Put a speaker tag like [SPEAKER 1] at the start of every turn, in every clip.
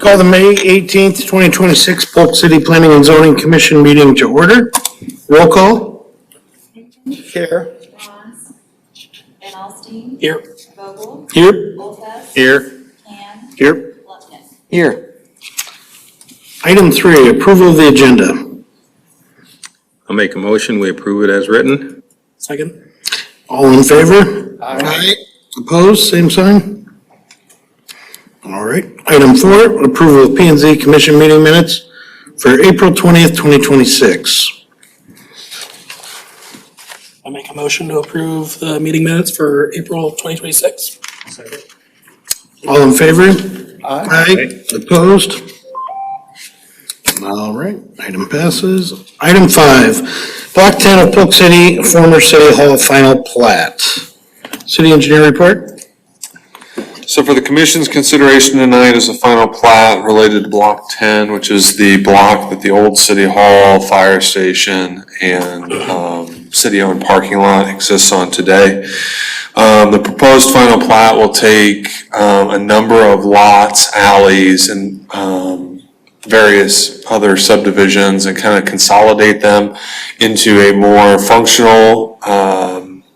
[SPEAKER 1] Call the May 18th, 2026 Polk City Planning and Zoning Commission meeting to order. Roll call.
[SPEAKER 2] Here.
[SPEAKER 3] Ross. Van Alstine.
[SPEAKER 2] Here.
[SPEAKER 3] Vogel.
[SPEAKER 1] Here.
[SPEAKER 3] Olfest.
[SPEAKER 1] Here.
[SPEAKER 3] Can.
[SPEAKER 1] Here.
[SPEAKER 3] Lupton.
[SPEAKER 2] Here.
[SPEAKER 1] Item 3, approval of the agenda.
[SPEAKER 4] I'll make a motion, we approve it as written.
[SPEAKER 2] Second.
[SPEAKER 1] All in favor?
[SPEAKER 2] Aye.
[SPEAKER 1] Opposed, same sign? All right. Item 4, approval of P&Z Commission meeting minutes for April 20th, 2026.
[SPEAKER 2] I make a motion to approve the meeting minutes for April 2026. Second.
[SPEAKER 1] All in favor?
[SPEAKER 2] Aye.
[SPEAKER 1] Opposed? All right, item passes. Item 5, Block 10 of Polk City, former City Hall final plat. City engineer report?
[SPEAKER 5] So for the commission's consideration tonight is a final plat related to block 10, which is the block that the old City Hall, fire station, and city-owned parking lot exists on today. The proposed final plat will take a number of lots, alleys, and various other subdivisions and kind of consolidate them into a more functional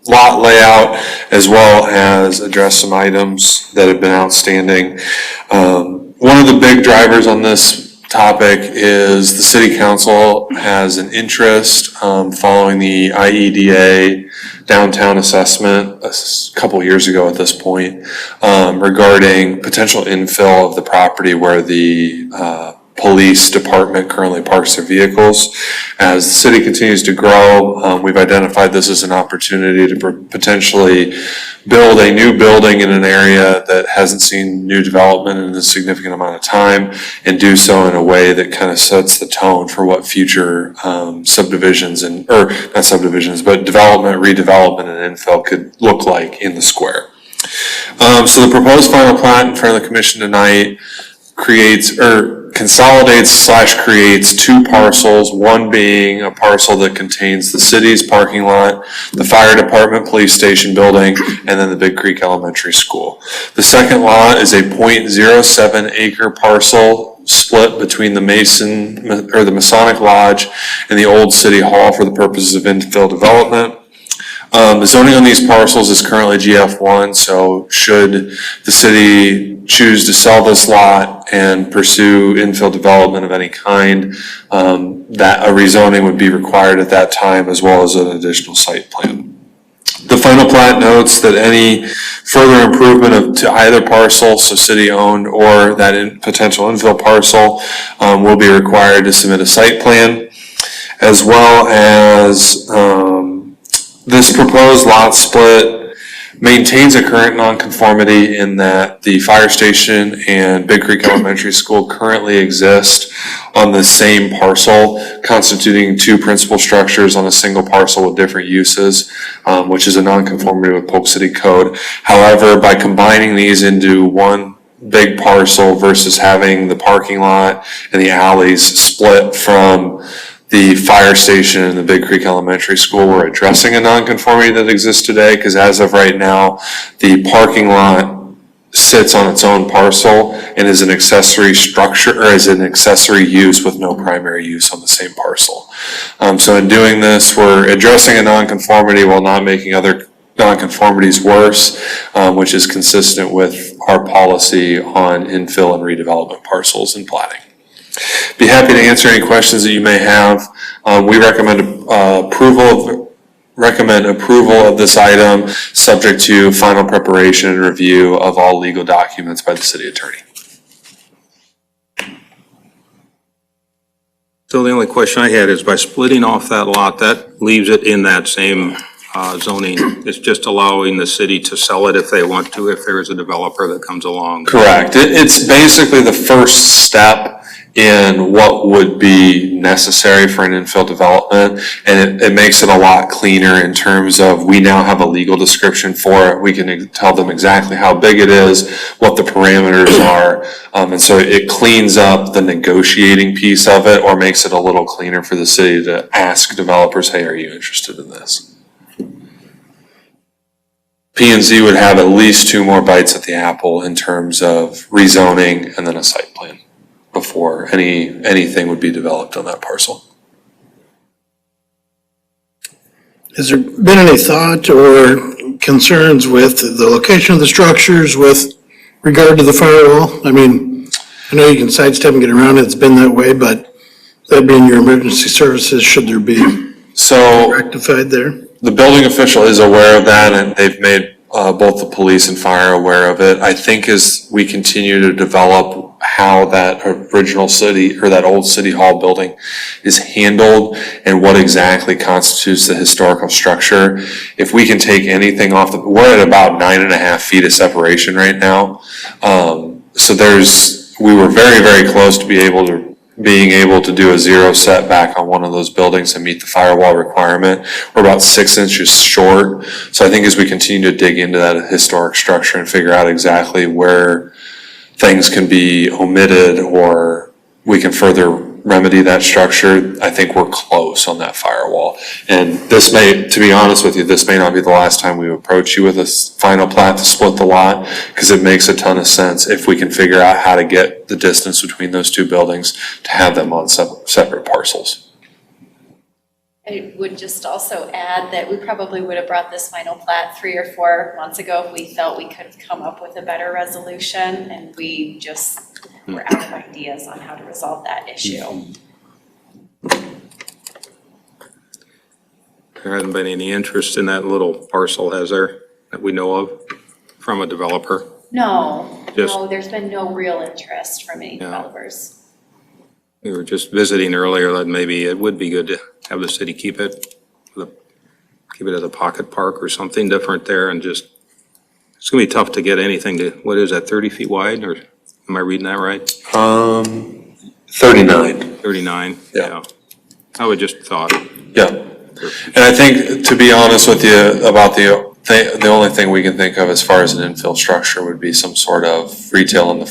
[SPEAKER 5] lot layout, as well as address some items that have been outstanding. One of the big drivers on this topic is the city council has an interest following the IEDA downtown assessment a couple years ago at this point regarding potential infill of the property where the police department currently parks their vehicles. As the city continues to grow, we've identified this as an opportunity to potentially build a new building in an area that hasn't seen new development in a significant amount of time, and do so in a way that kind of sets the tone for what future subdivisions or not subdivisions, but development, redevelopment, and infill could look like in the square. So the proposed final plat in front of the commission tonight consolidates/creates two parcels, one being a parcel that contains the city's parking lot, the fire department, police station building, and then the Big Creek Elementary School. The second lot is a 0.07 acre parcel split between the Masonic Lodge and the old City Hall for the purposes of infill development. The zoning on these parcels is currently GF1, so should the city choose to sell this lot and pursue infill development of any kind, that a rezoning would be required at that time, as well as an additional site plan. The final plat notes that any further improvement to either parcel, so city-owned or that potential infill parcel, will be required to submit a site plan, as well as this proposed lot split maintains a current nonconformity in that the fire station and Big Creek Elementary School currently exist on the same parcel, constituting two principal structures on a single parcel with different uses, which is a nonconformity with Polk City Code. However, by combining these into one big parcel versus having the parking lot and the alleys split from the fire station and the Big Creek Elementary School, we're addressing a nonconformity that exists today, because as of right now, the parking lot sits on its own parcel and is an accessory structure, or is an accessory use with no primary use on the same parcel. So in doing this, we're addressing a nonconformity while not making other nonconformities worse, which is consistent with our policy on infill and redevelopment parcels and platting. Be happy to answer any questions that you may have. We recommend approval of this item, subject to final preparation and review of all legal documents by the city attorney.
[SPEAKER 4] So the only question I had is, by splitting off that lot, that leaves it in that same zoning. It's just allowing the city to sell it if they want to, if there is a developer that comes along.
[SPEAKER 5] Correct. It's basically the first step in what would be necessary for an infill development, and it makes it a lot cleaner in terms of, we now have a legal description for it. We can tell them exactly how big it is, what the parameters are, and so it cleans up the negotiating piece of it, or makes it a little cleaner for the city to ask developers, hey, are you interested in this? P&Z would have at least two more bites at the apple in terms of rezoning and then a site plan. before anything would be developed on that parcel.
[SPEAKER 1] Has there been any thought or concerns with the location of the structures with regard to the firewall? I mean, I know you can sidestep and get around it, it's been that way, but that being your emergency services, should there be
[SPEAKER 5] So
[SPEAKER 1] rectified there?
[SPEAKER 5] the building official is aware of that, and they've made both the police and fire aware of it. I think as we continue to develop how that original city or that old city hall building is handled and what exactly constitutes the historical structure, if we can take anything off we're at about 9.5 feet of separation right now. So we were very, very close to being able to do a zero setback on one of those buildings and meet the firewall requirement. We're about 6 inches short. So I think as we continue to dig into that historic structure and figure out exactly where things can be omitted or we can further remedy that structure, I think we're close on that firewall. And to be honest with you, this may not be the last time we approach you with a final plat to split the lot, because it makes a ton of sense if we can figure out how to get the distance between those two buildings to have them on separate parcels.
[SPEAKER 3] I would just also add that we probably would have brought this final plat 3 or 4 months ago if we felt we could have come up with a better resolution, and we just were out of ideas on how to resolve that issue.
[SPEAKER 4] There hasn't been any interest in that little parcel, has there, that we know of, from a developer?
[SPEAKER 3] No,
[SPEAKER 4] Just-
[SPEAKER 3] no, there's been no real interest from any
[SPEAKER 4] Yeah.
[SPEAKER 3] developers.
[SPEAKER 4] We were just visiting earlier that maybe it would be good to have the city keep it as a pocket park or something different there, and just, it's gonna be tough to get anything to, what is that, 30 feet wide, or am I reading that right?
[SPEAKER 5] 39.
[SPEAKER 4] 39?
[SPEAKER 5] Yeah.
[SPEAKER 4] I would just thought.
[SPEAKER 5] Yeah. And I think, to be honest with you, about the only thing we can think of as far as an infill structure would be some sort of retail on the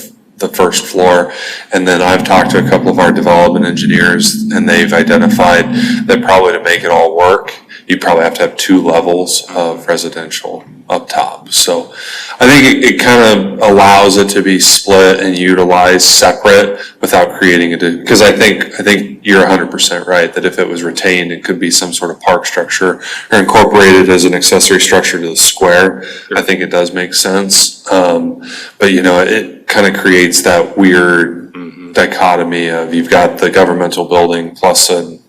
[SPEAKER 5] first floor. And then I've talked to a couple of our development engineers, and they've identified that probably to make it all work, you probably have to have 2 levels of residential up top. So I think it kind of allows it to be split and utilized separate without creating because I think you're 100% right, that if it was retained, it could be some sort of park structure or incorporated as an accessory structure to the square. I think it does make sense. But it kind of creates that weird dichotomy of, you've got the governmental building plus a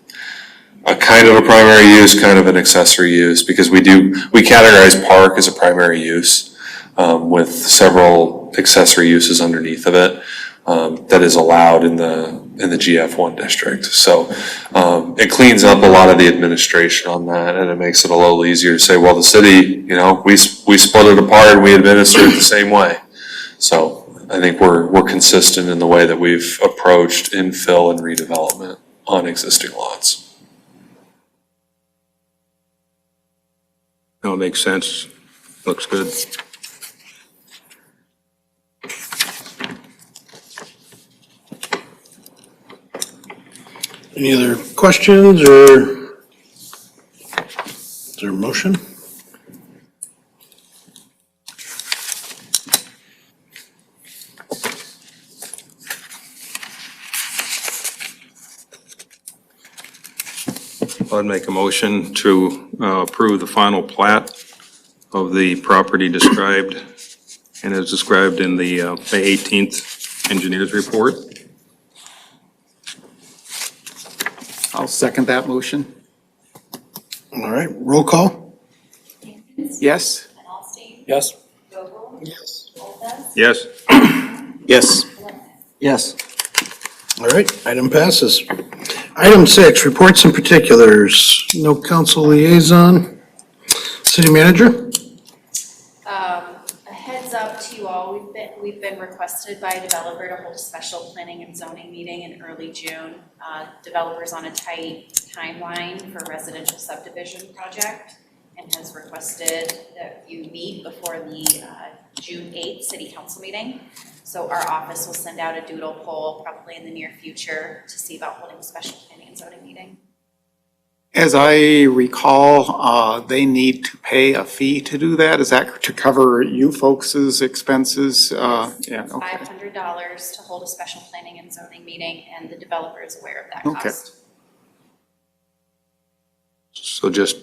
[SPEAKER 5] kind of a primary use, kind of an accessory use, because we categorize park as a primary use, with several accessory uses underneath of it, that is allowed in the GF1 district. So, it cleans up a lot of the administration on that, and it makes it a little easier to say, well, the city, we split it apart and we administer it the same way. So I think we're consistent in the way that we've approached infill and redevelopment on existing lots.
[SPEAKER 4] No, it makes sense. Looks good.
[SPEAKER 1] Any other questions, or is there a motion?
[SPEAKER 4] I'd make a motion to approve the final plat of the property described and as described in the May 18th engineer's report.
[SPEAKER 6] I'll second that motion.
[SPEAKER 1] All right, roll call?
[SPEAKER 6] Yes?
[SPEAKER 3] Alstein?
[SPEAKER 2] Yes?
[SPEAKER 3] Vogel?
[SPEAKER 1] Yes.
[SPEAKER 3] Olfest?
[SPEAKER 4] Yes?
[SPEAKER 6] Yes.
[SPEAKER 3] Blickman?
[SPEAKER 6] Yes.
[SPEAKER 1] All right, item passes. Item 6, reports and particulars. No council liaison. City manager?
[SPEAKER 3] A heads up to you all, we've been requested by a developer to hold a special planning and zoning meeting in early June. Developer's on a tight timeline for residential subdivision project and has requested that you meet before the June 8th city council meeting. So our office will send out a doodle poll probably in the near future to see about holding a special planning and zoning meeting.
[SPEAKER 6] As I recall, they need to pay a fee to do that. Is that to cover you folks' expenses? Yeah, okay.
[SPEAKER 3] $500 to hold a special planning and zoning meeting, and the developer is aware of that
[SPEAKER 6] Okay.
[SPEAKER 3] cost.
[SPEAKER 4] So just,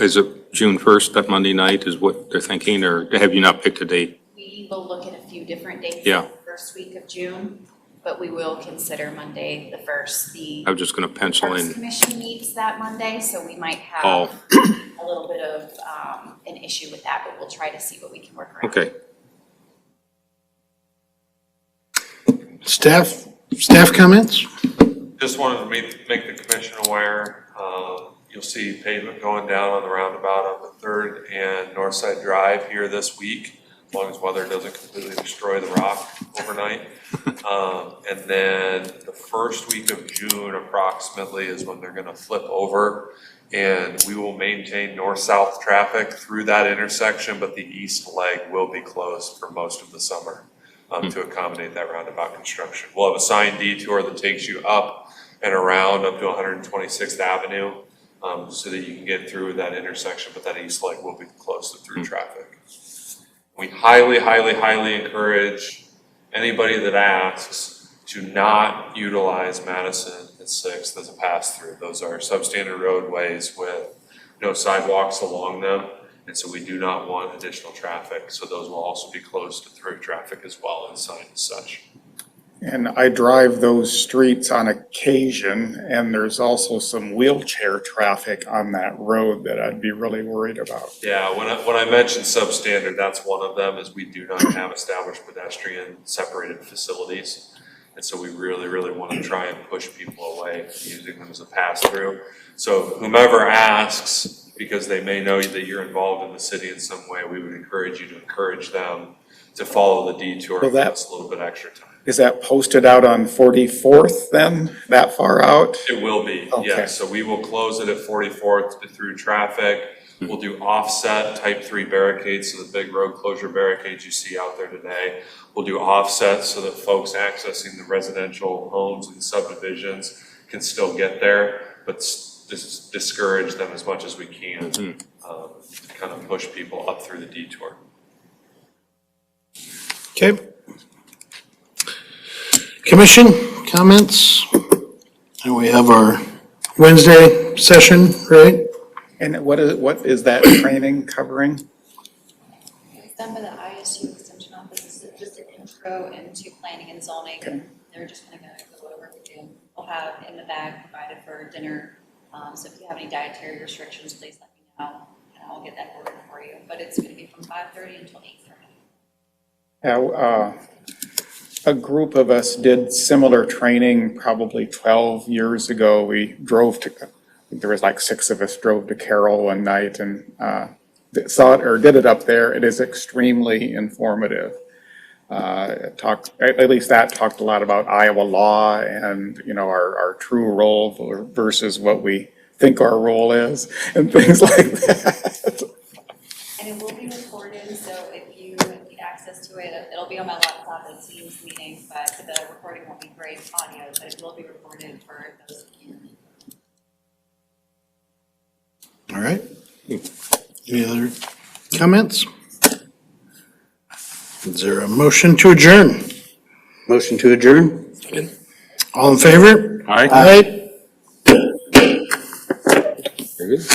[SPEAKER 4] is it June 1st, that Monday night is what they're thinking, or have you not picked a date?
[SPEAKER 3] We will look at a few different dates.
[SPEAKER 4] Yeah.
[SPEAKER 3] The first week of June, but we will consider Monday the 1st. The
[SPEAKER 4] I was just going to pencil
[SPEAKER 3] Parks
[SPEAKER 4] in.
[SPEAKER 3] Commission meets that Monday, so we might
[SPEAKER 4] Oh.
[SPEAKER 3] have a little bit of an issue with that, but we'll try to see what we can work around.
[SPEAKER 4] Okay.
[SPEAKER 1] Staff comments?
[SPEAKER 5] Just wanted to make the commission aware, you'll see pavement going down on the roundabout on the 3rd and Northside Drive here this week, as long as weather doesn't completely destroy the rock overnight. And then the first week of June approximately is when they're gonna flip over, and we will maintain north-south traffic through that intersection, but the east leg will be closed for most of the summer to accommodate that roundabout construction. We'll have a signed detour that takes you up and around up to 126th Avenue, so that you can get through that intersection, but that east leg will be closed to through traffic. We highly, highly, highly encourage anybody that asks to not utilize Madison and 6th as a pass-through. Those are substandard roadways with no sidewalks along them, and so we do not want additional traffic. So those will also be closed to through traffic as well, and signed as such.
[SPEAKER 6] And I drive those streets on occasion, and there's also some wheelchair traffic on that road that I'd be really worried about.
[SPEAKER 5] Yeah, when I mentioned substandard, that's one of them, is we do not have established pedestrian separated facilities. And so we really, really want to try and push people away from using them as a pass-through. So whomever asks, because they may know that you're involved in the city in some way, we would encourage you to encourage them to follow the detour
[SPEAKER 6] Well,
[SPEAKER 5] and give us a little bit extra time.
[SPEAKER 6] Is that posted out on 44th then, that far out?
[SPEAKER 5] It will be,
[SPEAKER 6] Okay.
[SPEAKER 5] yes. So we will close it at 44th through traffic. We'll do offset type 3 barricades, so the big road closure barricades you see out there today. We'll do offset so that folks accessing the residential homes and subdivisions can still get there, but discourage them as much as we can, to kind of push people up through the detour.
[SPEAKER 1] Okay. Commission comments? And we have our Wednesday session, right?
[SPEAKER 6] And what is that training covering?
[SPEAKER 7] It's done by the ISU Extension Office. It's just an intro into planning and zoning. They're just gonna go over with you. We'll have in the bag provided for dinner. So if you have any dietary restrictions, please let me know, and I'll get that ordered for you. But it's gonna be from 5:30 until 8:30.
[SPEAKER 6] A group of us did similar training probably 12 years ago. We drove to, I think there was like 6 of us drove to Carroll one night and saw it or did it up there. It is extremely informative. At least that talked a lot about Iowa law and, you know, our true role versus what we think our role is and things like that.
[SPEAKER 7] And it will be recorded, so if you need access to it, it'll be on my laptop as Teams meeting, but the recording won't be great audio, but it will be recorded for those of you.
[SPEAKER 1] All right. Any other comments? Is there a motion to adjourn?
[SPEAKER 8] Motion to adjourn?
[SPEAKER 1] All in favor?
[SPEAKER 8] Aye.
[SPEAKER 1] Aye.
[SPEAKER 8] Very good.